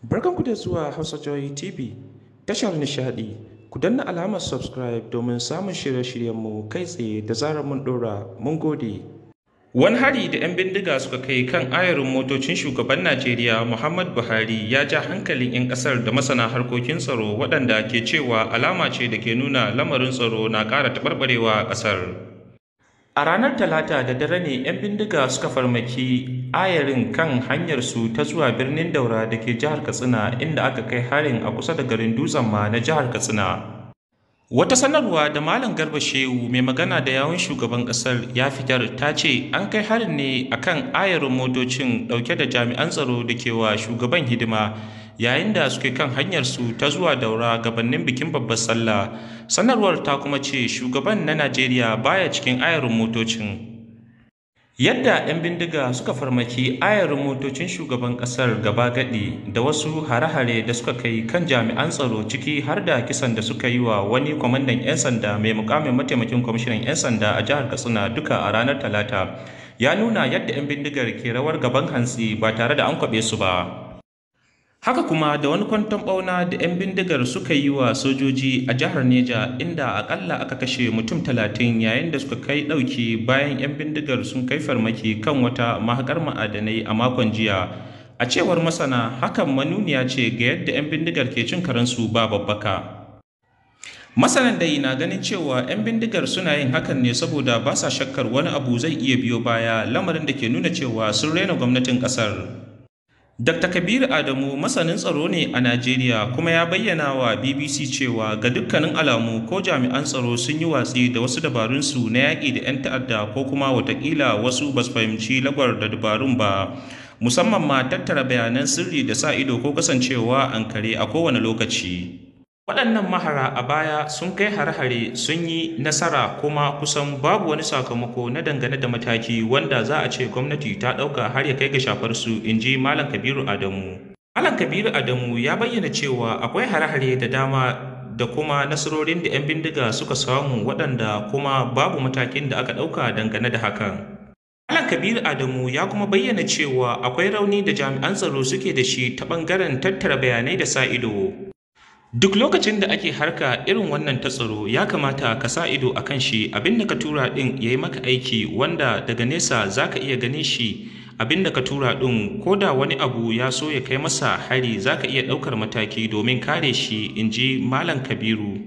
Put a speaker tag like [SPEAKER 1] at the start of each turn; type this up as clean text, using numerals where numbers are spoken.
[SPEAKER 1] Barkanku da zuwa Hausa Joy TV, tashar nishadi. Ku danna alamar subscribe domin samun shirye-shiryenmu kai tsaye da zarar mun ɗora. Mun gode. Wani hari da 'yan bindiga suka kai kan ayarin motocin shugaban Najeriya Muhammad Buhari ya ja hankalin 'yan ƙasar da masana harkokin tsaro waɗanda ke cewa alama ce da ke nuna lamarin tsaro na ƙara taɓarɓarewa a ƙasar. A ranar Talata da dare ne 'yan bindiga suka farmaki ayarin kan hanyarsu ta zuwa birnin Daura da ke jihar Katsina, inda aka kai harin a kusa da garin Dutsen ma na jihar Katsina. Wata sanarwa da Malam Garba Shehu mai magana da yawun shugaban ƙasar ya fitar ta ce an kai harin ne akan ayarin motocin ɗauke da jami'an tsaro da ke wa shugaban hidima yayin da suke kan hanyarsu ta zuwa Daura gabanin bikin babbar sallah. Sanarwar ta kuma ce shugaban na Najeriya baya cikin ayarin motocin. Yadda 'yan bindiga suka farmaki ayarin motocin shugaban ƙasar gaba gaɗi da wasu hare-hare da suka kai kan jami'an tsaro, ciki har da kisan da suka yi wa wani kwamandan 'yan sanda mai mukamin mataimakin kwamishinan 'yan sanda a jihar Katsina duka a ranar Talata, ya nuna yadda 'yan bindigar ke rawar gaban hantsi ba tare da an kwaɓe su ba. Haka kuma da wani kwanton ɓauna da 'yan bindigar suka yi wa sojoji a jihar Neja, inda akalla aka kashe mutum 30 yayin da suka kai ɗauki bayan 'yan bindigar sun kai farmaki kan wata mahaƙar ma'adanai a makon jiya. A cewar masana, hakan manuniya ce ga yadda 'yan bindigar ke cin karensu ba babbaka. Masanan dai na ganin cewa 'yan bindigar suna yin hakan ne saboda ba sa shakkar wani abu zai iya biyo baya, lamarin da ke nuna cewa sun raina gwamnatin ƙasar. Dr. Kabiru Adamu masanin tsaro ne a Najeriya kuma ya bayyana wa BBC cewa ga dukkanin alamu ko jami'an tsaro sun yi watsi da wasu dabarunsu na yaƙi da 'yan ta'adda, ko kuma watakila wasu ba su fahimci lagwar da dabarun ba, musamman ma tattara bayanan sirri da sa ido ko kasancewa an kare a kowane lokaci. Waɗannan mahara a baya sun kai hare-hare sun yi nasara, kuma kusan babu wani sakamako na dangane da mataki wanda za a ce gwamnati ta ɗauka har ya kai ga shafar su, in ji Malam Kabiru Adamu. Malam Kabiru Adamu ya bayyana cewa akwai hare-hare da dama da kuma nasarorin da 'yan bindiga suka samu waɗanda kuma babu matakin da aka ɗauka dangane da hakan. Malam Kabiru Adamu ya kuma bayyana cewa akwai rauni da jami'an tsaro suke da shi ta ɓangaren tattara bayanai da sa ido. Duk lokacin da ake harka irin wannan ta tsaro, ya kamata ka sa ido a kan shi, abin da ka tura ɗin ya yi maka aiki wanda daga nesa za ka iya ganin shi. Abin da ka tura ɗin ko da wani abu ya so ya kai masa hari, za ka iya ɗaukar mataki domin kare shi, in ji Malam Kabiru.